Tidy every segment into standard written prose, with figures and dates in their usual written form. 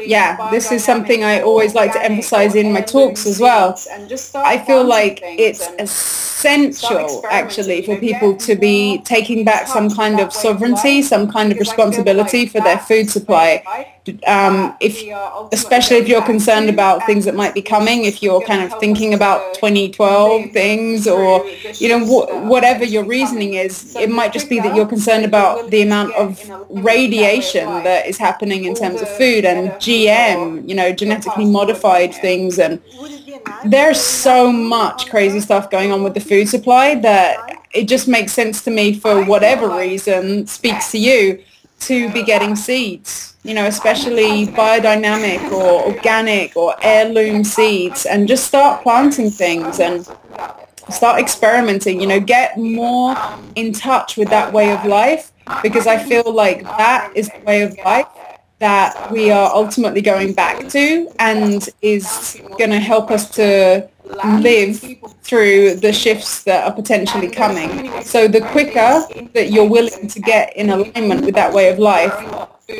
Yeah, this is something I always like to emphasize in my talks as well. I feel like it's essential actually for people to be taking back some kind of sovereignty, some kind of responsibility for their food supply. Especially if you're concerned about things that might be coming, if you're kind of thinking about 2012 things, or whatever your reasoning is, it might just be that you're concerned about the amount of radiation that is happening in terms of food and GM, genetically modified things, and there's so much crazy stuff going on with the food supply that it just makes sense to me, for whatever reason speaks to you, to be getting seeds, especially biodynamic or organic or heirloom seeds, and just start planting things and start experimenting, get more in touch with that way of life, because I feel like that is the way of life that we are ultimately going back to, and is going to help us to live through the shifts that are potentially coming. So the quicker that you're willing to get in alignment with that way of life,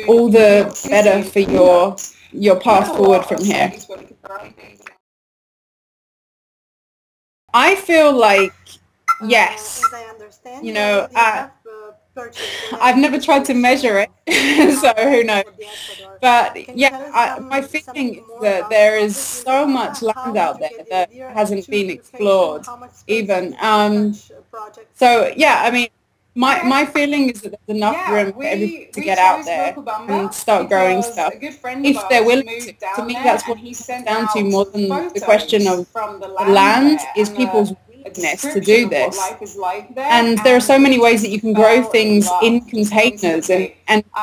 all the better for your path forward from here. I feel like, yes, I've never tried to measure it, so who knows. But yeah, my feeling is that there is so much land out there that hasn't been explored even. So yeah, I mean, my feeling is that there's enough room for everybody to get out there and start growing stuff, if they're willing to. To me, that's what it comes down to, more than the question of the land, is people's willingness to do this. And there are so many ways that you can grow things in containers, and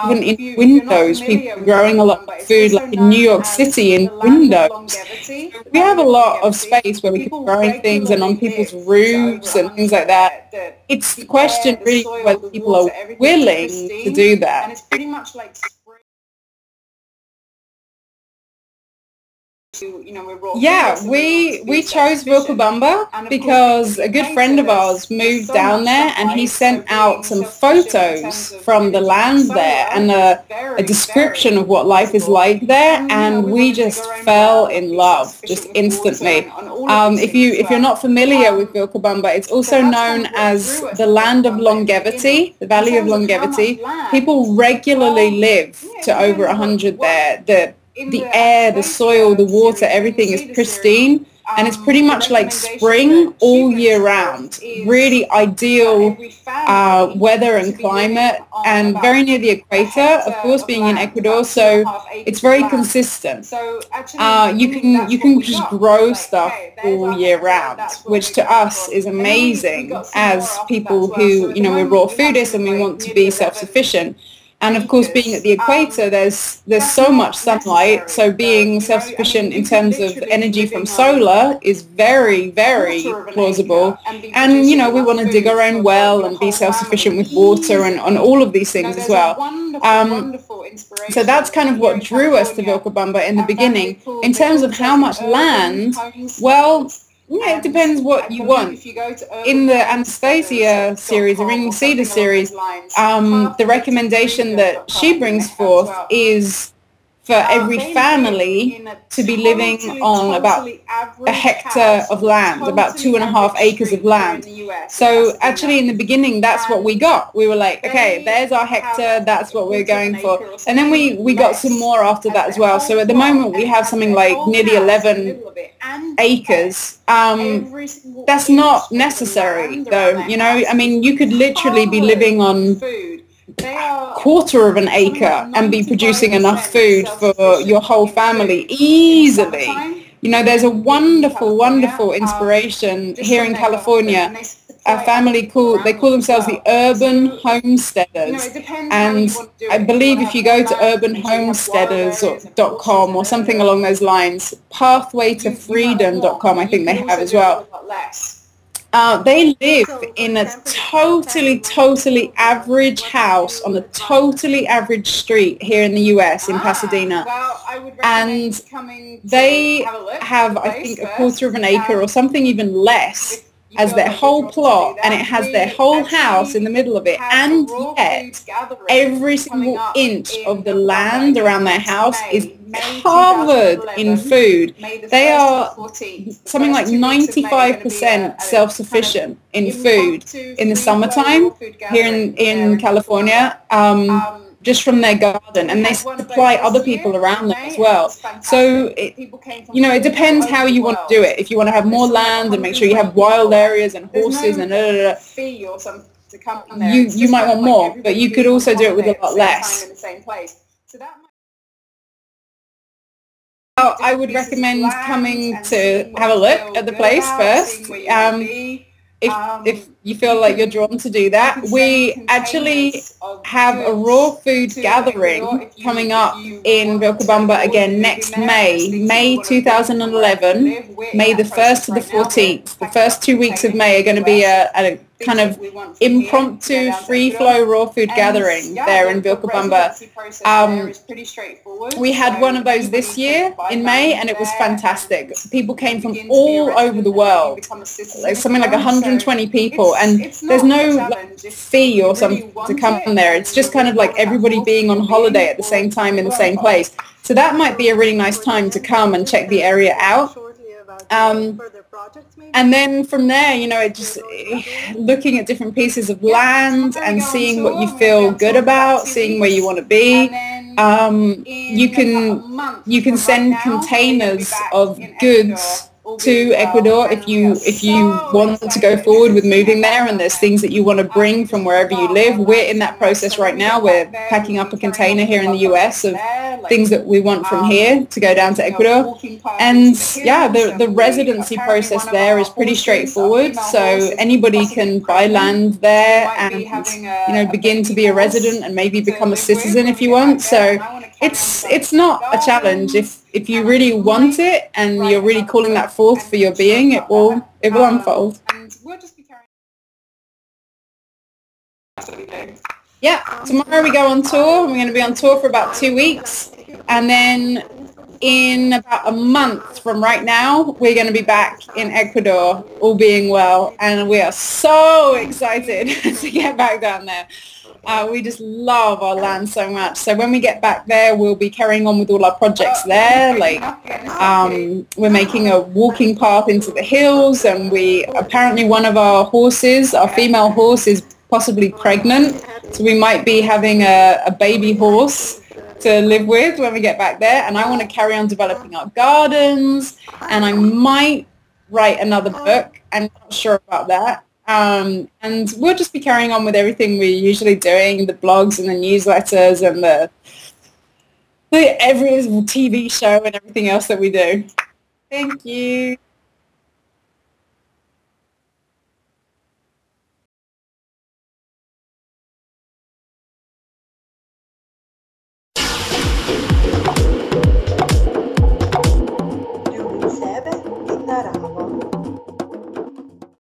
even in windows. People are growing a lot of food, like in New York City, in windows. We have a lot of space where we can grow things, and on people's roofs and things like that. It's the question really whether people are willing to do that. Yeah, we chose Vilcabamba because a good friend of ours moved down there, and he sent out some photos from the land there and a description of what life is like there, and we just fell in love just instantly. If you're not familiar with Vilcabamba, it's also known as the land of longevity, the valley of longevity. People regularly live to over 100 there. The air, the soil, the water, everything is pristine, and it's pretty much like spring all year round. Really ideal weather and climate, and very near the equator, of course, being in Ecuador, so it's very consistent. You can just grow stuff all year round, which to us is amazing as people who, we're raw foodists and we want to be self-sufficient. And of course, being at the equator, there's so much sunlight, so being self-sufficient in terms of energy from solar is very, very plausible. And, we want to dig our own well and be self-sufficient with water and on all of these things as well. So that's kind of what drew us to Vilcabamba in the beginning. In terms of how much land, well, yeah, it depends what you want. In the Anastasia series, the Ringing Cedar series, the recommendation that she brings forth is for every family to be living on about a hectare of land, about 2.5 acres of land. So actually in the beginning, that's what we got. We were like, okay, there's our hectare, that's what we're going for. And then we got some more after that as well. So at the moment we have something like nearly 11 acres. That's not necessary though, I mean, you could literally be living on quarter of an acre and be producing enough food for your whole family easily. There's a wonderful, wonderful inspiration here in California. A family they call themselves the Urban Homesteaders, and I believe if you go to urbanhomesteaders.com or something along those lines, pathwaytofreedom.com I think they have as well. They live in a totally average house on a totally average street here in the US, in Pasadena. And they have, I think, a quarter of an acre or something even less as their whole plot, and it has their whole house in the middle of it, and yet every single inch of the land around their house is covered in food. They are something like 95% self-sufficient in food in the summertime here in California, just from their garden, and they supply other people around them as well. So, it depends how you want to do it. If you want to have more land and make sure you have wild areas and horses and you might want more, but you could also do it with a lot less. I would recommend coming to have a look at the place first. If you feel like you're drawn to do that. We actually have a raw food gathering coming up in Vilcabamba again next May 2011, May the 1st to the 14th. The first 2 weeks of May are going to be a kind of impromptu free-flow raw food gathering there in Vilcabamba. We had one of those this year in May, and it was fantastic. People came from all over the world, like something like 120 people, and there's no fee or something to come there. It's just kind of like everybody being on holiday at the same time in the same place. So that might be a really nice time to come and check the area out. And then from there, it just looking at different pieces of land and seeing what you feel good about, seeing where you want to be. You can send containers of goods to Ecuador if you want to go forward with moving there, and there's things that you want to bring from wherever you live. We're in that process right now. We're packing up a container here in the US of things that we want from here to go down to Ecuador. And yeah, the residency process there is pretty straightforward. So anybody can buy land there and begin to be a resident and maybe become a citizen if you want. So it's not a challenge. If you really want it and you're really calling that forth for your being, it will unfold. Yeah, tomorrow we go on tour. We're going to be on tour for about 2 weeks, and then in about a month from right now, we're going to be back in Ecuador, all being well, and we are so excited to get back down there. We just love our land so much. So when we get back there, we'll be carrying on with all our projects there. Like we're making a walking path into the hills, and apparently one of our horses, our female horse, is possibly pregnant. So we might be having a baby horse to live with when we get back there. And I want to carry on developing our gardens, and I might write another book. I'm not sure about that. And we'll just be carrying on with everything we're usually doing, the blogs and the newsletters and every TV show and everything else that we do. Thank you.